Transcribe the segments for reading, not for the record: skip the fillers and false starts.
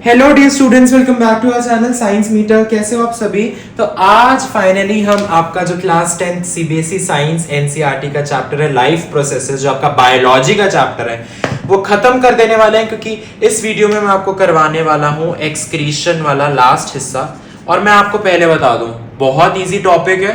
Hello dear students, welcome back to our channel Science Meter. कैसे हो आप सभी? तो आज फाइनली हम आपका जो क्लास 10 सीबीएसई साइंस एनसीईआरटी का चैप्टर है लाइफ प्रोसेसेस, जो आपका बायोलॉजी का चैप्टर है, वो खत्म कर देने वाले हैं, क्योंकि इस वीडियो में मैं आपको करवाने वाला हूँ एक्सक्रीशन वाला लास्ट हिस्सा। और मैं आपको पहले बता दूं, बहुत इजी टॉपिक है।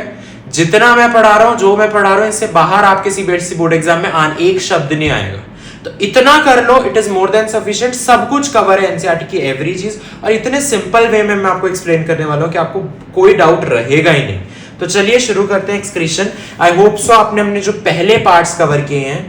जितना मैं पढ़ा रहा हूँ, जो मैं पढ़ा रहा हूँ, इससे बाहर आपके सीबीएसई बोर्ड एग्जाम में एक शब्द नहीं आएगा। तो इतना कर लो, it is more than sufficient. सब कुछ कवर है एनसीईआरटी की एवरी चीज, और इतने सिंपल वे में मैं आपको एक्सप्लेन करने वाला हूं कि आपको कोई डाउट रहेगा ही नहीं। तो चलिए शुरू करते हैं एक्सक्रीशन। आई होप सो आपने हमने जो पहले पार्ट्स कवर किए हैं,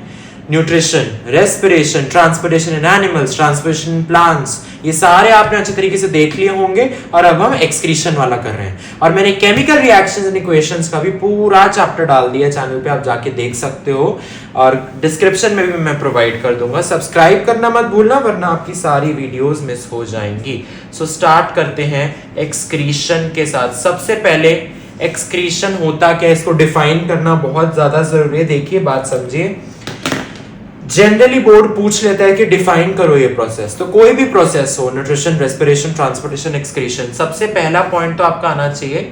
nutrition, respiration, transportation in animals, transportation in plants, ये सारे आपने अच्छे तरीके से देख लिए होंगे। और अब हम एक्सक्रीशन वाला कर रहे हैं, और मैंने केमिकल रिएक्शंस एंड इक्वेशंस का भी पूरा चैप्टर डाल दिया चैनल पे, आप जाके देख सकते हो, और डिस्क्रिप्शन में भी मैं प्रोवाइड कर दूंगा। सब्सक्राइब करना मत भूलना, वरना आपकी सारी वीडियोस मिस हो जाएंगी। सो स्टार्ट करते हैं एक्सक्रीशन के साथ। सबसे पहले एक्सक्रीशन होता क्या है, इसको डिफाइन करना बहुत ज्यादा जरूरी है। देखिए, बात समझिए। जनरली बोर्ड पूछ लेता है कि डिफाइन करो ये प्रोसेस। तो कोई भी प्रोसेस हो, न्यूट्रिशन, रेस्पिरेशन, ट्रांसपोर्टेशन, एक्सक्रीशन, सबसे पहला पॉइंट तो आपका आना चाहिए,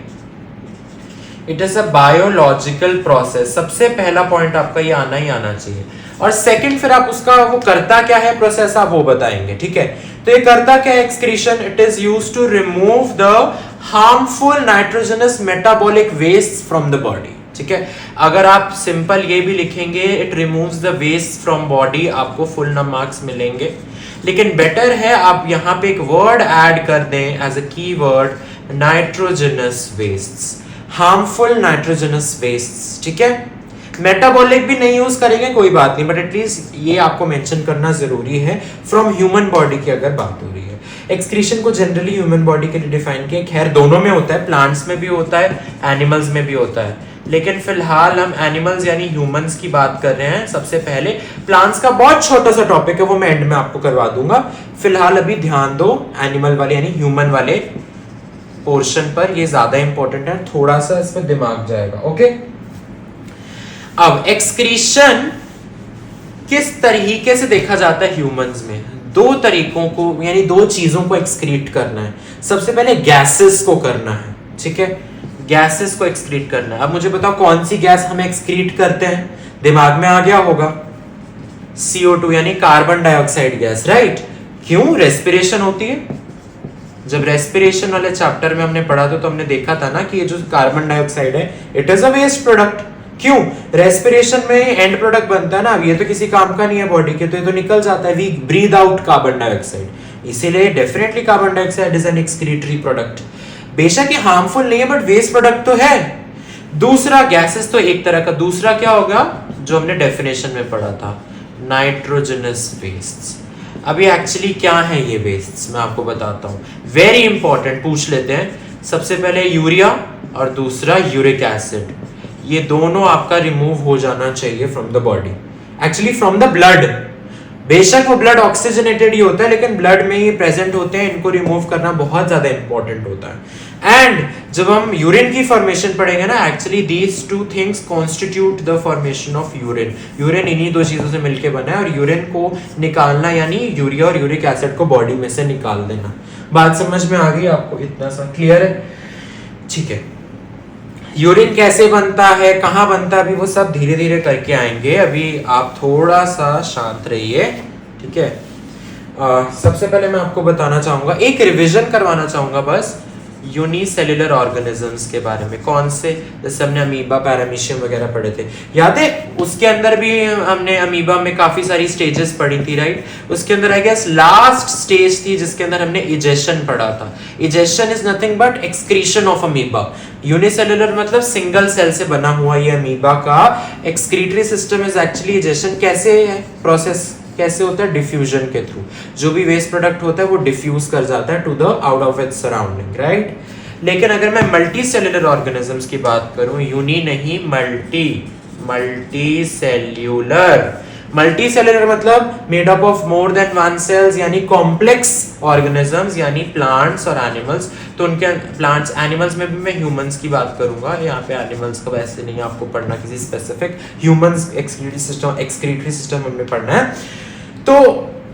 it is a biological process. सबसे पहला पॉइंट आपका ये आना ही आना चाहिए। और सेकंड, फिर आप उसका वो करता क्या है प्रोसेस, आप वो बताएंगे, ठीक है। तो ये करता क्या है excretion? It is used to remove the harmful nitrogenous metabolic waste from the body, ठीक है। अगर आप सिंपल ये भी लिखेंगे, it removes the waste from body, आपको फुल मार्क्स मिलेंगे। लेकिन बेटर है आप यहां पे एक वर्ड ऐड कर दें एज अ की word, nitrogenous wastes, harmful nitrogenous wastes, ठीक है। मेटाबॉलिक भी नहीं यूज करेंगे, कोई बात नहीं, बट एटलीस्ट ये आपको मेंशन करना जरूरी है। फ्रॉम ह्यूमन बॉडी की अगर बात हो रही है, एक्सक्रीशन को जनरली ह्यूमन बॉडी के लिए डिफाइन किया। खैर दोनों में होता है, प्लांट्स में भी होता है, एनिमल्स में भी होता है, लेकिन फिलहाल हम एनिमल्स यानी ह्यूमंस की बात कर रहे हैं। सबसे पहले प्लांट्स का बहुत छोटा सा टॉपिक है, वो मैं एंड में आपको करवा दूंगा। फिलहाल अभी ध्यान दो एनिमल वाले यानी ह्यूमन वाले पोर्शन पर, ये ज्यादा इंपॉर्टेंट है, थोड़ा सा इस पर दिमाग जाएगा, ओके। अब एक्सक्रीशन किस तरीके से देखा जाता है ह्यूमंस में? दो तरीकों को, यानी दो चीजों को एक्सक्रीट करना है। सबसे पहले गैसेस को करना है, ठीक है, गैसेस को एक्सक्रीट करना है। अब मुझे बताओ कौन सी गैस हम एक्सक्रीट करते हैं? दिमाग में आ गया होगा, CO2 यानी कार्बन डाइऑक्साइड गैस, राइट। क्यों? रेस्पिरेशन होती है। जब रेस्पिरेशन वाले चैप्टर में हमने पढ़ा तो हमने देखा था ना कि ये जो कार्बन डाइऑक्साइड है, it is a waste product. क्यों? रेस्पिरेशन में एंड प्रोडक्ट बनता है ना। अब ये तो किसी काम का नहीं है बॉडी के, तो ये तो निकल जाता है, we breathe out carbon dioxide, इसीलिए definitely carbon dioxide is an excretory product. बेशक ये हार्मफुल नहीं है, बट वेस्ट प्रोडक्ट तो है। दूसरा, गैसेस तो एक तरह का, दूसरा क्या होगा जो हमने डेफिनेशन में पढ़ा था, नाइट्रोजनस वेस्ट्स। अभी एक्चुअली क्या है ये वेस्ट्स, मैं आपको बताता हूं, वेरी इंपॉर्टेंट, पूछ लेते हैं। सबसे पहले यूरिया और दूसरा यूरिक एसिड, ये दोनों आपका रिमूव हो जाना चाहिए from the body, actually from the blood. बेशक वो ब्लड ऑक्सीजनेटेड ही होता है, लेकिन ब्लड में ही प्रेजेंट होते हैं, इनको रिमूव करना बहुत ज्यादा इंपॉर्टेंट होता है। एंड जब हम यूरिन की फॉर्मेशन पढ़ेंगे ना, actually these two things constitute the formation of urine. Urine इन्हीं दो चीजों से मिलकर बना है, और यूरिन को निकालना यानी यूरिया और यूरिक एसिड को बॉडी में से निकाल देना। बात समझ में आ गई आपको? इतना सा क्लियर है, ठीक है। यूरिन कैसे बनता है, कहाँ बनता है, अभी वो सब धीरे धीरे करके आएंगे, अभी आप थोड़ा सा शांत रहिए, ठीक है। सबसे पहले मैं आपको बताना चाहूंगा, एक रिवीजन करवाना चाहूंगा बस यूनिसेल्युलर ऑर्गेनिजम्स के बारे में। कौन से? जैसे हमने अमीबा, पैरामीशियम वगैरह पढ़े थे, याद है? उसके अंदर भी हमने अमीबा में काफी सारी स्टेजेस पढ़ी थी, राइट। उसके अंदर आई गेस लास्ट स्टेज थी जिसके अंदर हमने इजेशन पढ़ा था। Egestion is nothing but excretion of amoeba. Unicellular मतलब सिंगल सेल से बना हुआ ये अमीबा का excretory system is actually egestion. कैसे है प्रोसेस, कैसे होता है? डिफ्यूजन के थ्रू। जो भी वेस्ट प्रोडक्ट होता है वो डिफ्यूज कर जाता है to the out of its surrounding, right. लेकिन अगर मैं मल्टी सेल्युलर ऑर्गेनिजम्स की बात करूं, यूनी नहीं, मल्टी सेल्युलर। मल्टी सेल्युलर मतलब made up of more than one cells, यानी कॉम्प्लेक्स ऑर्गेनिजम्स, यानी प्लांट्स और एनिमल्स। तो उनके प्लांट्स, एनिमल्स में भी मैं ह्यूमंस की बात करूंगा, यहाँ पे एनिमल्स का वैसे नहीं आपको पढ़ना किसी स्पेसिफिक, ह्यूमंस एक्सक्रीटरी सिस्टम हमने पढ़ना है। तो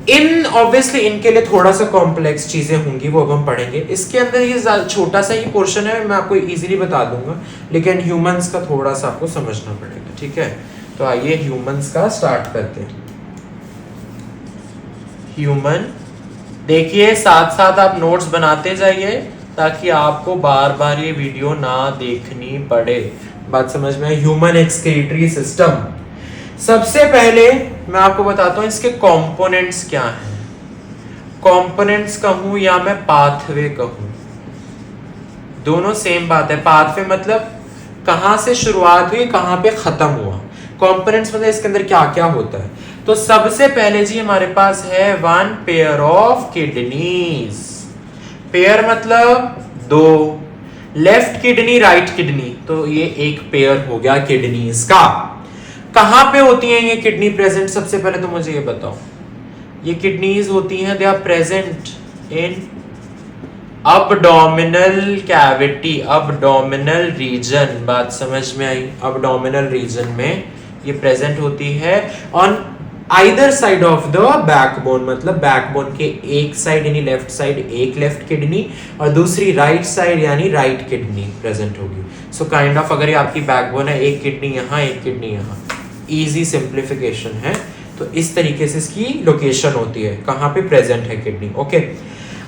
इन ऑब्वियसली इनके लिए थोड़ा सा कॉम्प्लेक्स चीजें होंगी, वो अब हम पढ़ेंगे। इसके अंदर ये छोटा सा ही पोर्शन है, मैं आपको इजीली बता दूंगा, लेकिन ह्यूमंस का थोड़ा सा आपको समझना पड़ेगा, ठीक है। तो आइए ह्यूमंस का स्टार्ट करते हैं। ह्यूमन, देखिए साथ साथ आप नोट्स बनाते जाइए ताकि आपको बार बार ये वीडियो ना देखनी पड़े। बात समझ में? Human excretory system. सबसे पहले मैं आपको बताता हूं इसके कंपोनेंट्स क्या हैं। कंपोनेंट्स कहूं या मैं पाथवे कहूं, दोनों सेम बात है। पाथवे मतलब कहां से शुरुआत हुई, कहां पे खत्म हुआ। कंपोनेंट्स मतलब इसके अंदर क्या क्या होता है। तो सबसे पहले जी हमारे पास है one pair of kidneys. Pair मतलब दो, लेफ्ट किडनी राइट किडनी, तो ये एक पेयर हो गया किडनीज का। कहां पे होती हैं ये किडनी प्रेजेंट? सबसे पहले तो मुझे ये बताओ, ये किडनीज होती हैं, they are present in abdominal cavity, abdominal region. बात समझ में आई? अबडोमिनल रीजन में ये प्रेजेंट होती है on either side of the backbone, मतलब बैकबोन के एक साइड यानी लेफ्ट साइड एक लेफ्ट किडनी और दूसरी राइट साइड यानी राइट किडनी प्रेजेंट होगी। सो काइंड ऑफ अगर ये आपकी बैकबोन है, एक किडनी यहाँ एक किडनी यहाँ, इजी सिंप्लीफिकेशन है। तो इस तरीके से इसकी लोकेशन होती है, कहां पे प्रेजेंट है किडनी। ओके,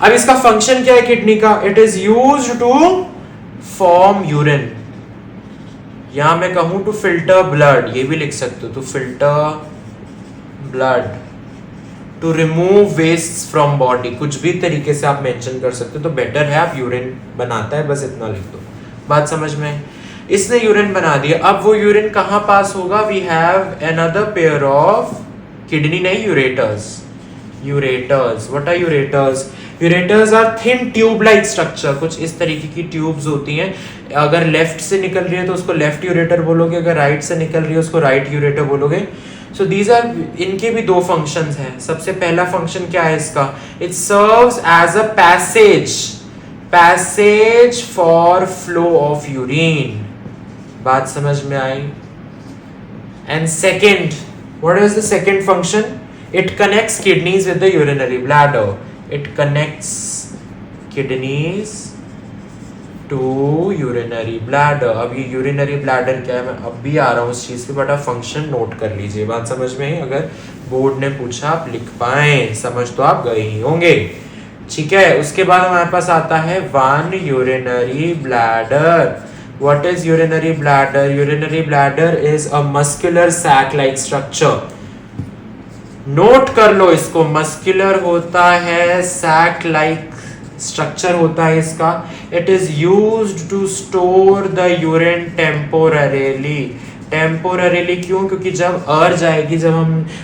अब इसका फंक्शन क्या है किडनी का? It is used to form urine, यहां मैं कहूं टू फिल्टर ब्लड, ये भी लिख सकते हो, to filter blood, to remove waste from body, कुछ भी तरीके से आप मेंशन कर सकते हो। तो बेटर है आप यूरिन बनाता है, बस इतना लिख दो। बात समझ में? इसने यूरिन बना दिया, अब वो यूरिन कहां पास होगा? We have another pair of kidney, नहीं ureters. Ureters, what are ureters? Ureters are thin tube like structure, कुछ इस तरीके की ट्यूब्स होती हैं। अगर लेफ्ट से निकल रही है तो उसको लेफ्ट यूरेटर बोलोगे, अगर राइट से निकल रही है उसको राइट यूरेटर बोलोगे। सो दीज आर, इनके भी दो फंक्शंस हैं। सबसे पहला फंक्शन क्या है इसका? It serves as a passage for flow of urine. बात समझ में आई? And second, what is the second function? It connects kidneys with the urinary bladder. It connects kidneys to urinary bladder. अब ये यूरिनरी ब्लैडर क्या है, मैं अब भी आ रहा हूं उस चीज पे, बट आप फंक्शन नोट कर लीजिए। बात समझ में आई? अगर बोर्ड ने पूछा आप लिख पाए, समझ तो आप गए ही होंगे, ठीक है। उसके बाद हमारे पास आता है one urinary bladder. What is urinary bladder? Urinary bladder is a muscular sac-like structure. Note कर लो इसको, मस्कुलर होता है, सैक लाइक स्ट्रक्चर होता है इसका। It is used to store the urine temporarily. Temporarily क्यों? क्योंकि जब अर्ज आएगी, जब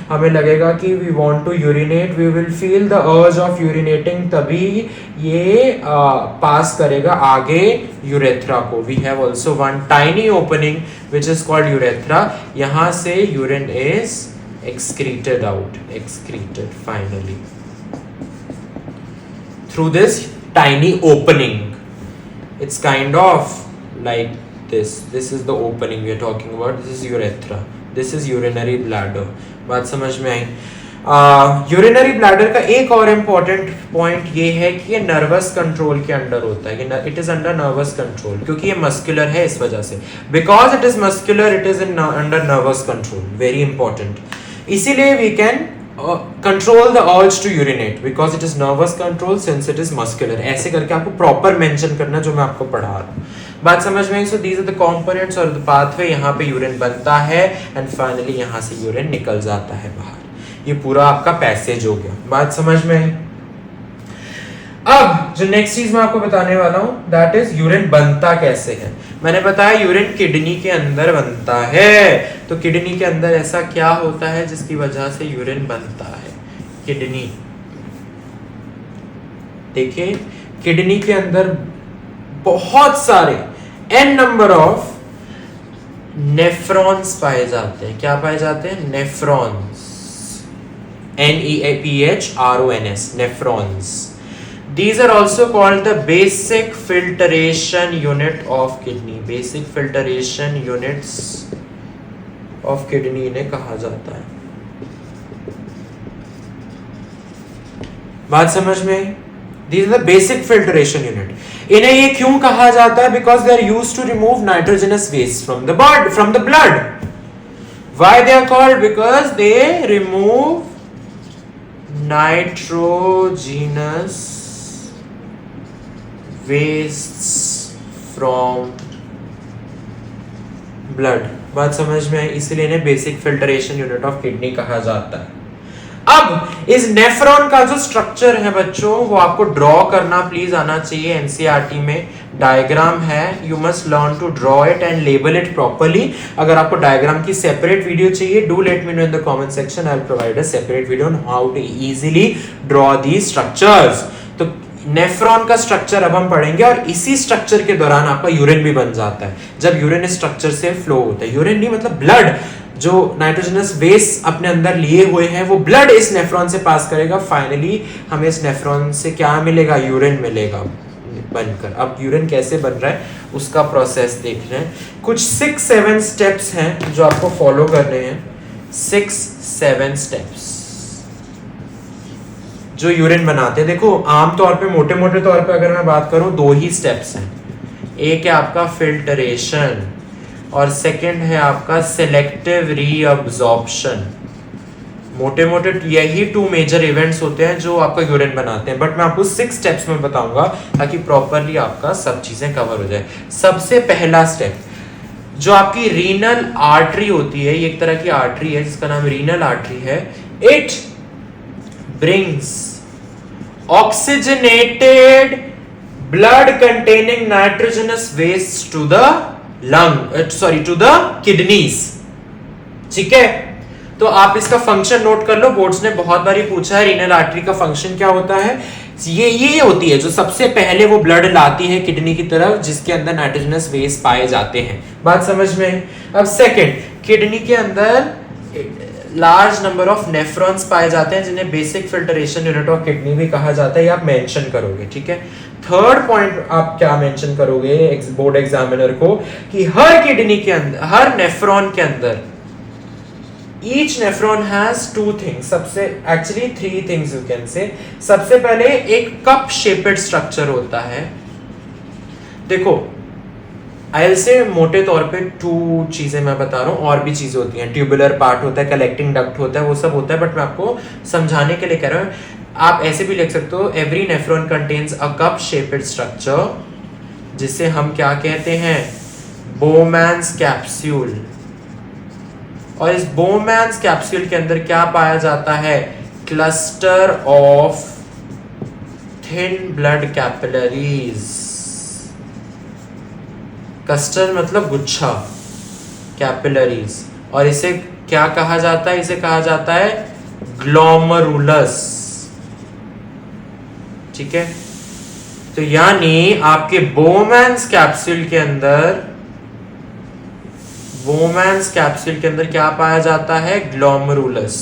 हमें लगेगा कि we want to urinate, we will feel the urge of urinating, तभी ये पास करेगा आगे यूरेथ्रा को। We have also one tiny opening which is called urethra. यहां से urine is excreted out, excreted finally through this tiny opening. It's kind of like this is the opening we are talking about. This is urethra, this is urinary bladder. बात समझ में आई? Urinary bladder का एक और important point ये है कि ये नर्वस कंट्रोल के अंडर होता है। It is under nervous control, क्योंकि ये मस्कुलर है, इस वजह से। Because it is muscular, it is under nervous control, very important. इसीलिए we can control the urge to urinate because it is nervous control since it is muscular. ऐसे करके आपको प्रॉपर मेंशन करना जो मैं आपको पढ़ा रहा हूँ। बात समझ में आई? So these are the components और द पाथवे। यहाँ पे यूरिन बनता है एंड फाइनली यहाँ से यूरिन निकल जाता है बाहर। ये पूरा आपका पैसेज हो गया। बात समझ में आई? अब जो नेक्स्ट चीज मैं आपको बताने वाला हूं दैट इज यूरिन बनता कैसे है। मैंने बताया यूरिन किडनी के अंदर बनता है, तो किडनी के अंदर ऐसा क्या होता है जिसकी वजह से यूरिन बनता है? किडनी, देखिए किडनी के अंदर बहुत सारे n नंबर ऑफ नेफ्रॉन्स पाए जाते हैं। क्या पाए जाते हैं? Nephrons, NEPHRONS, nephrons. These are also called the basic filtration unit of kidney. Basic filtration units of kidney इन्हें कहा जाता है। बात समझ में आई? These are the basic filtration unit. इन्हें ये क्यों कहा जाता है? Because they are used to remove nitrogenous waste from the blood. Why they are called? Because they remove nitrogenous wastes from blood. बात समझ में आई? इसलिए इन्हें basic filtration unit of kidney कहा जाता है. अब इस नेफ्रॉन का जो स्ट्रक्चर है बच्चों, वो आपको ड्रॉ करना प्लीज आना चाहिए. एनसीईआरटी में डायग्राम है, you must learn to draw it and label it properly. अगर आपको डायग्राम की सेपरेट वीडियो चाहिए, do let me know in the comment section. I will provide a separate video on how to easily draw these structures. तो nephron का structure अब हम पढ़ेंगे, और इसी स्ट्रक्चर के दौरान आपका यूरिन भी बन जाता है. जब यूरिन इस स्ट्रक्चर से फ्लो होता है, यूरिन नहीं मतलब ब्लड, जो नाइट्रोजनस वेस्ट अपने अंदर लिए हुए हैं वो ब्लड इस नेफ्रॉन से पास करेगा. फाइनली हमें इस नेफ्रॉन से क्या मिलेगा? यूरिन मिलेगा बनकर. अब यूरिन कैसे बन रहा है उसका प्रोसेस देख रहे हैं. कुछ 6-7 स्टेप्स हैं जो आपको फॉलो करने हैं. 6-7 स्टेप्स जो यूरिन बनाते हैं. देखो आमतौर पे मोटे मोटे तौर पे अगर मैं बात करूं, 2 ही स्टेप्स हैं. एक है आपका फिल्टरेशन और सेकंड है आपका सिलेक्टिव रीअब्जॉर्प्शन. मोटे मोटे यही 2 मेजर इवेंट्स होते हैं जो आपका यूरिन बनाते हैं. बट मैं आपको 6 स्टेप्स में बताऊंगा ताकि प्रॉपरली आपका सब चीजें कवर हो जाए. सबसे पहला स्टेप, जो आपकी रीनल आर्टरी होती है, ये एक तरह की आर्टरी है जिसका नाम रीनल आर्टरी है. It brings oxygenated blood containing nitrogenous waste to the to the kidneys. ठीक है, तो आप इसका फंक्शन नोट कर लो. बोर्ड्स ने बहुत बारी पूछा है रीनल आर्टरी का फंक्शन क्या होता है. ये होती है जो सबसे पहले वो ब्लड लाती है किडनी की तरफ, जिसके अंदर नाइट्रोजनस वेस्ट पाए जाते हैं. बात समझ में? अब सेकंड, किडनी के अंदर लार्ज नंबर ऑफ नेफ्रॉन्स पाए जाते हैं जिन्हें basic filtration unit of kidney भी कहा जाता है. ये आप मेंशन करोगे. ठीक है, थर्ड पॉइंट आप क्या मेंशन करोगे बोर्ड एग्जामिनर को, कि हर किडनी के अंदर, हर नेफ्रॉन के अंदर, ईच नेफ्रॉन हैज 2 थिंग्स. सबसे actually 3 things you can say. सबसे पहले एक कप शेपेड स्ट्रक्चर होता है. देखो आई से मोटे तौर पे 2 चीजें मैं बता रहा हूं, और भी चीजें होती हैं. ट्यूबुलर पार्ट होता है, कलेक्टिंग डक्ट होता है, वो सब होता है. बट मैं आपको समझाने के लिए कह रहा हूं. आप ऐसे भी लिख सकते हो, every nephron contains a cup shaped structure, जिसे हम क्या कहते हैं? Bowman's capsule. और इस बोमैन्स कैप्सूल के अंदर क्या पाया जाता है? Cluster of thin blood capillaries. Cluster मतलब गुच्छा, कैपिलरीज. और इसे क्या कहा जाता है? इसे कहा जाता है ग्लोमरुलस. ठीक है, तो यानी आपके बोमैन्स कैप्सूल के अंदर क्या पाया जाता है? ग्लोमरुलस.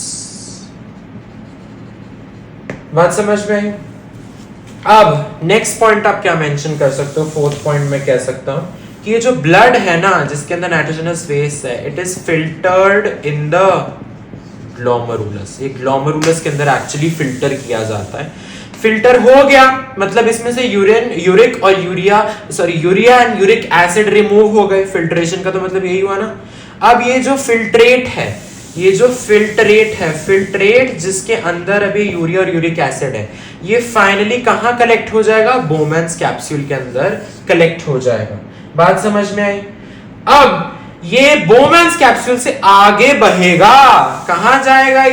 बात समझ में आई? अब नेक्स्ट पॉइंट आप क्या मेंशन कर सकते हो? 4th पॉइंट में कह सकता हूं कि ये जो ब्लड है ना, जिसके अंदर नाइट्रोजनस वेस्ट है, it is filtered in the glomerulus. ये ग्लोमरुलस के अंदर एक्चुअली फिल्टर किया जाता है. फिल्टर हो गया मतलब इसमें से यूरिक और urea and uric acid remove हो गए. फिल्ट्रेशन का तो मतलब यही हुआ ना. अब ये जो फिल्ट्रेट है, फिल्ट्रेट जिसके अंदर अभी यूरिया और यूरिक एसिड है, ये फाइनली कहां कलेक्ट हो जाएगा? बोमैन्स कैप्सूल के अंदर कलेक्ट हो जाएगा. बात समझ में आई? अब ये बोमैन्स कैप्सूल से आगे बढ़ेगा. कहां जाएगा?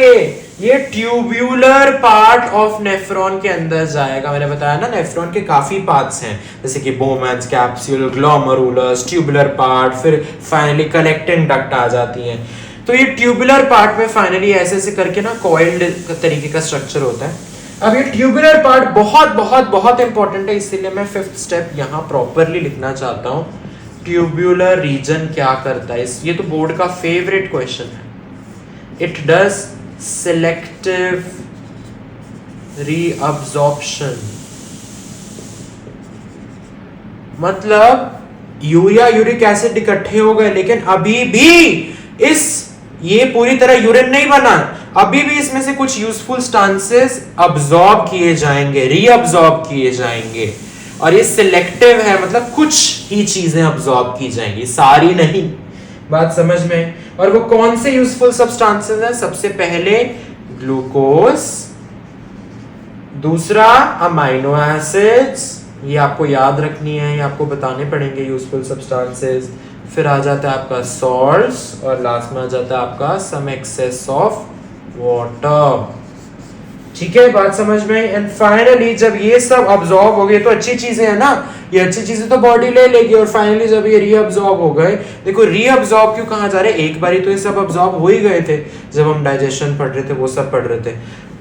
ये ट्यूब्यूलर पार्ट ऑफ नेफ्रॉन के अंदर जाएगा. मैंने बताया ना, नेफ्रॉन के काफी पार्ट्स हैं, जैसे कि बोमैन्स कैप्सूल, ग्लोमरुलस, ट्यूबुलर पार्ट, फिर फाइनली कलेक्टिंग डक्ट आ जाती हैं. तो ये ट्यूबुलर पार्ट में फाइनली ऐसे करके ना कॉइल्ड तरीके का स्ट्रक्चर होता है. अब ये ट्यूबुलर पार्ट बहुत बहुत बहुत इंपॉर्टेंट है, इसीलिए मैं 5th स्टेप यहाँ प्रॉपरली लिखना चाहता हूँ. ट्यूबुलर रीजन क्या करता है? ये तो बोर्ड का फेवरेट क्वेश्चन है. It does selective reabsorption. मतलब यूरिया यूरिक एसिड इकट्ठे हो गए, लेकिन अभी भी ये पूरी तरह यूरिन नहीं बना. अभी भी इसमें से कुछ यूजफुल स्टांसेस अब्सॉर्ब किए जाएंगे, रीअब्सॉर्ब किए जाएंगे, और ये सिलेक्टिव है, मतलब कुछ ही चीजें अब्सॉर्ब की जाएंगी, सारी नहीं। बात समझ में? और वो कौन से यूजफुल सब्सटेंसेस हैं? सबसे पहले ग्लूकोज, दूसरा अमाइनो एसिड्स, ये आपको याद रखनी है, ये आपको बताने पड़ेंगे यूजफुल सब्सटेंसेस। फिर आ जाता है आपका सॉल्ट्स, और लास्ट में आ जाता है आपका सम एक्सेस ऑफ वाटर। ठीक है, बात समझ में? एंड फाइनली जब ये सब अब्सॉर्ब हो गए तो अच्छी चीजें है ना, ये अच्छी चीजें तो बॉडी ले लेगी, और फाइनली जब ये रीअब्सॉर्ब हो गए, देखो रीअब्सॉर्ब क्यों कहा जा रहा है, एक बारी तो ये सब अब्सॉर्ब हो ही गए थे जब हम डाइजेशन पढ़ रहे थे, वो सब पढ़ रहे थे।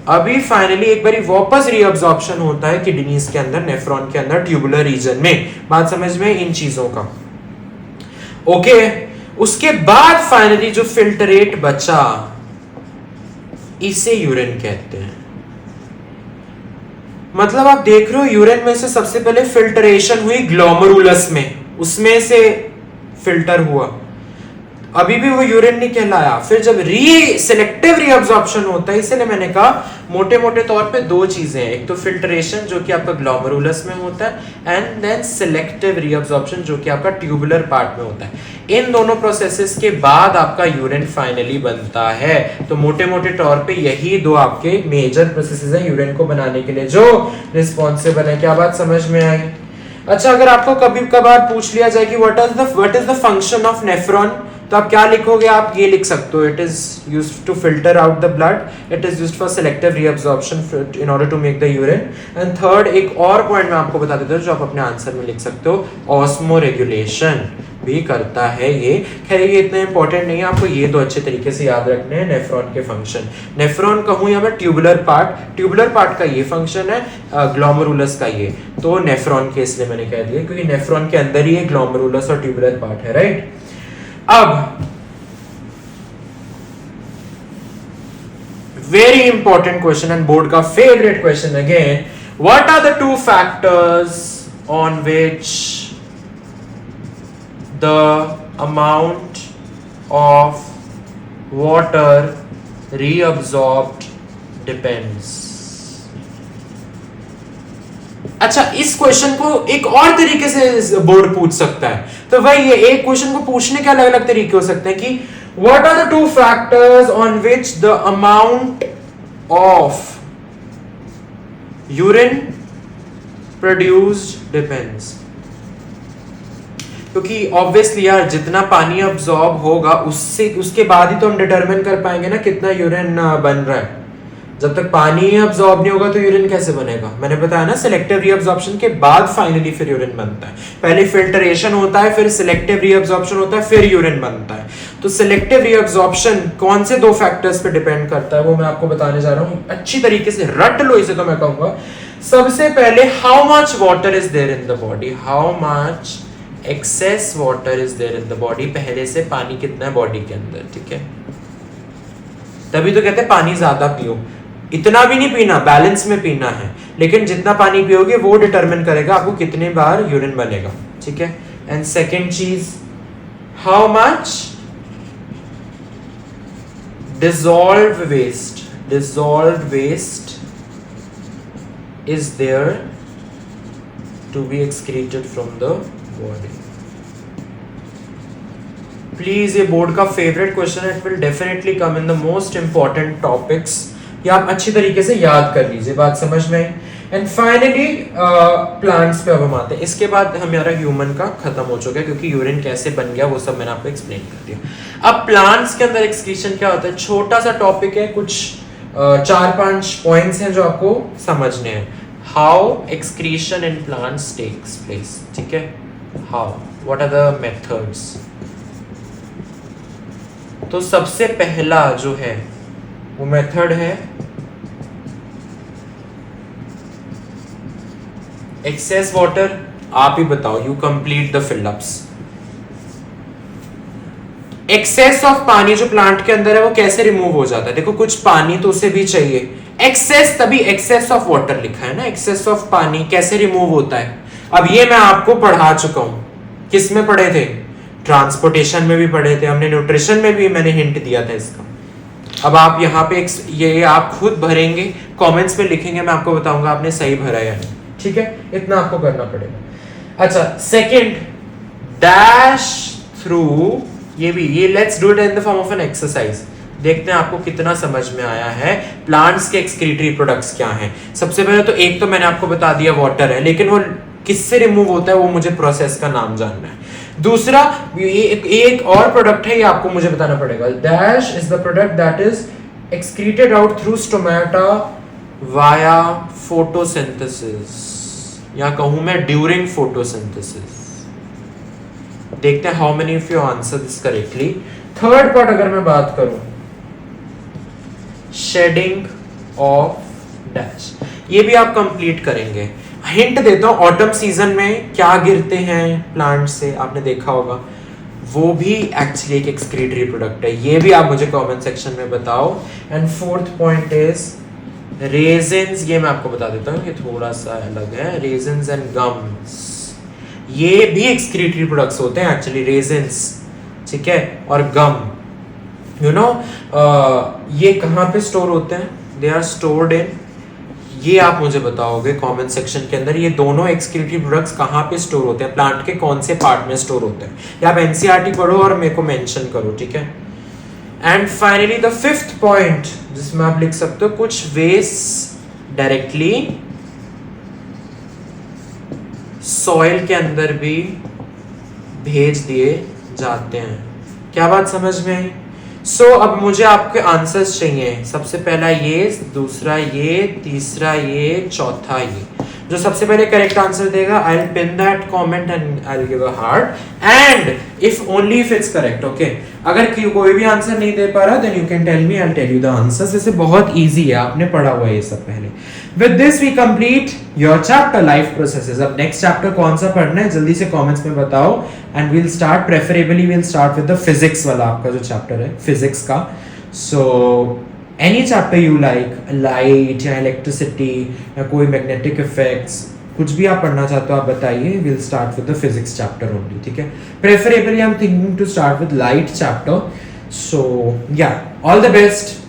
अभी फाइनली एक बारी वापस रीअब्सॉर्प्शन होता है किडनीज के अंदर, नेफ्रॉन के अंदर, ट्यूबुलर रीजन में। बात समझ में इन चीजों का? ओके, उसके बाद फाइनली जो फिल्टरेट बचा, इसे यूरिन कहते हैं। मतलब आप देख रहे हो यूरिन में से सबसे पहले फिल्टरेशन हुई ग्लोमेरुलस में, उसमें से फिल्टर हुआ, अभी भी वो यूरिन नहीं कहलाया। फिर जब सिलेक्टिव रीअब्सॉर्प्शन होता है, इसलिए मैंने कहा मोटे मोटे तौर पे दो चीजें हैं, एक तो फिल्टरेशन जो कि आपका ग्लोमेरुलस में होता है, एंड देन सिलेक्टिव रीअब्सॉर्प्शन जो कि आपका ट्यूबुलर पार्ट में होता है। इन दोनों प्रोसेसेस के बाद आपका यूरिन फाइनली बनता है। तो मोटे मोटे तौर पे यही दो आपके मेजर प्रोसेसेस हैं यूरिन को बनाने के लिए जो रिस्पॉन्सिबल है। क्या बात समझ में आई? अच्छा, अगर आपको कभी कभार पूछ लिया जाए कि what is the function of nephron, तो आप क्या लिखोगे? आप ये लिख सकते हो, it is used to filter out the blood, it is used for selective reabsorption in order to make the urine. And third, एक और पॉइंट मैं आपको बता देता हूँ जो आप अपने आंसर में लिख सकते हो, ऑस्मो रेगुलेशन भी करता है ये। खैर ये इतना इंपॉर्टेंट नहीं है, आपको ये दो अच्छे तरीके से याद रखने हैं नेफ्रॉन के फंक्शन। नेफ्रॉन कहूँ या मैं ट्यूबुलर पार्ट का ये फंक्शन है, ग्लोमेरुलस का ये, तो नेफ्रॉन के इसलिए मैंने कह दिया क्योंकि नेफ्रॉन के अंदर ही ग्लोमेरुलस और ट्यूबुलर पार्ट है, राइट? अब very important question and board का favourite question again, what are the two factors on which the amount of water reabsorbed depends? अच्छा, इस क्वेश्चन को एक और तरीके से बोर्ड पूछ सकता है। तो भाई ये एक क्वेश्चन को पूछने के अलग अलग तरीके हो सकते हैं कि what are the two factors on which the amount of urine produced depends. क्योंकि ऑब्वियसली यार जितना पानी अब्सॉर्ब होगा उसके बाद ही तो हम डिटरमिन कर पाएंगे ना कितना यूरिन बन रहा है। जब तक पानी अब्सॉर्ब नहीं होगा तो यूरिन कैसे बनेगा? मैंने बताया ना, सिलेक्टिव रीअब्सॉर्प्शन के बाद फाइनली फिर यूरिन बनता है। पहले फिल्टरेशन होता है, फिर सिलेक्टिव रीअब्सॉर्प्शन होता है, फिर यूरिन बनता है। तो सिलेक्टिव रीअब्सॉर्प्शन कौन से दो फैक्टर्स पे डिपेंड करता है वो मैं आपको बताने जा रहा हूं। अच्छी तरीके से रट लो इसे, तो मैं कहूंगा सबसे पहले how much water is there in the body, how much excess water is there in the body, पहले से पानी कितना है बॉडी के अंदर, ठीक है? तभी तो कहते हैं पानी ज्यादा पियो, इतना भी नहीं पीना, बैलेंस में pीना है, लेकिन जितना पानी पियोगे वो डिटरमिन करेगा आपको कितने बार यूरिन बनेगा, ठीक है? एंड सेकेंड चीज, how much dissolved waste is there to be excreted from the body. Please, ये बोर्ड का फेवरेट क्वेश्चन है, it will definitely come in the most important topics. ये आप अच्छी तरीके से याद कर लीजिए, बात समझ में आई? एंड फाइनली प्लांट्स पे अब हम आते हैं। इसके बाद हमारा ह्यूमन का खत्म हो चुका है क्योंकि यूरिन कैसे बन गया वो सब मैंने आपको एक्सप्लेन कर दिया। अब प्लांट्स के अंदर एक्सक्रीशन क्या होता है, छोटा सा टॉपिक है, कुछ 4-5 पॉइंट्स हैं जो आपको समझने हैं। How excretion in plants takes place, ठीक है? How, what are the methods? तो सबसे पहला जो है वो मेथड है एक्सेस वाटर। आप ही बताओ, you complete the fill ups. Excess of पानी जो प्लांट के अंदर है वो कैसे रिमूव हो जाता है? देखो, कुछ पानी तो उसे भी चाहिए, एक्सेस, तभी एक्सेस ऑफ वाटर लिखा है ना। एक्सेस ऑफ पानी कैसे रिमूव होता है? अब ये मैं आपको पढ़ा चुका हूं। किस में पढ़े थे? ट्रांसपोर्टेशन में भी पढ़े थे हमने, न्यूट्रिशन में भी मैंने हिंट दिया था इसका। अब आप यहाँ पे ये आप खुद भरेंगे, कमेंट्स में लिखेंगे, मैं आपको बताऊंगा आपने सही भरा या नहीं, ठीक है? इतना आपको करना पड़ेगा। अच्छा, सेकंड, डैश थ्रू, ये let's do it in the form of an exercise. देखते हैं आपको कितना समझ में आया है प्लांट्स के एक्सक्रीटरी प्रोडक्ट्स क्या हैं। सबसे पहले तो एक तो मैंने आपको बता दिया वाटर है, लेकिन वो किससे रिमूव होता है वो मुझे प्रोसेस का नाम जानना है। दूसरा, एक और प्रोडक्ट है, ये आपको मुझे बताना पड़ेगा। Dash is the product that is excreted out through stomata via photosynthesis, या कहूं मैं ड्यूरिंग फोटोसिंथेसिस। देखते हैं how many of you answer this correctly. Third part अगर मैं बात करूं, शेडिंग ऑफ डैश, ये भी आप कंप्लीट करेंगे। हिंट देता हूं, ऑटम सीजन में क्या गिरते हैं प्लांट से, आपने देखा होगा, वो भी एक्चुअली एक एक्सक्रीटरी प्रोडक्ट है। ये भी आप मुझे कमेंट सेक्शन में बताओ। And fourth point is resins, ये मैं आपको बता देता हूँ, ये थोड़ा सा अलग है। रेजिन्स एंड गम्स, ये भी एक्सक्रीटरी प्रोडक्ट्स होते हैं एक्चुअली, रेजिन्स, ठीक है, और गम, यू नो, ये कहाँ पे स्टोर होते हैं? दे आर स्टोर्ड इन, ये आप मुझे बताओगे कमेंट सेक्शन के अंदर, ये दोनों एक्सक्रीटरी प्रोडक्ट्स कहाँ पे स्टोर होते हैं, प्लांट के कौन से पार्ट में स्टोर होते हैं। या आप एनसीईआरटी पढ़ो और मेरे को मेंशन करो, ठीक है? And finally the fifth point जिसमें आप लिख सकते हो, कुछ वेस्ट डायरेक्टली सॉइल के अंदर भी भेज दिए जाते हैं। क्या बात समझ में आई? अब मुझे आपके आंसर्स चाहिए। सबसे पहला ये, दूसरा ये, तीसरा ये, चौथा ये। जो सबसे पहले करेक्ट आंसर देगा, I will pin that comment and I will give a heart, and if only if it's correct, okay. अगर कोई भी आंसर नहीं दे पा रहा, then you can tell me, I will tell you the answers. वैसे बहुत इजी है, आपने पढ़ा हुआ है ये सब पहले। With this we complete your chapter life processes. अब नेक्स्ट चैप्टर कौन सा पढ़ना है जल्दी से कमेंट्स में बताओ, and we'll start, preferably we'll start with the physics वाला आपका जो चैप्टर है फिजिक्स का। So any chapter you like, light या इलेक्ट्रिसिटी या कोई मैग्नेटिक इफेक्ट्स, कुछ भी आप पढ़ना चाहते हो आप बताइए। Will start with the physics chapter only, ठीक है? Preferably I am thinking to start with light chapter. So yeah, all the best.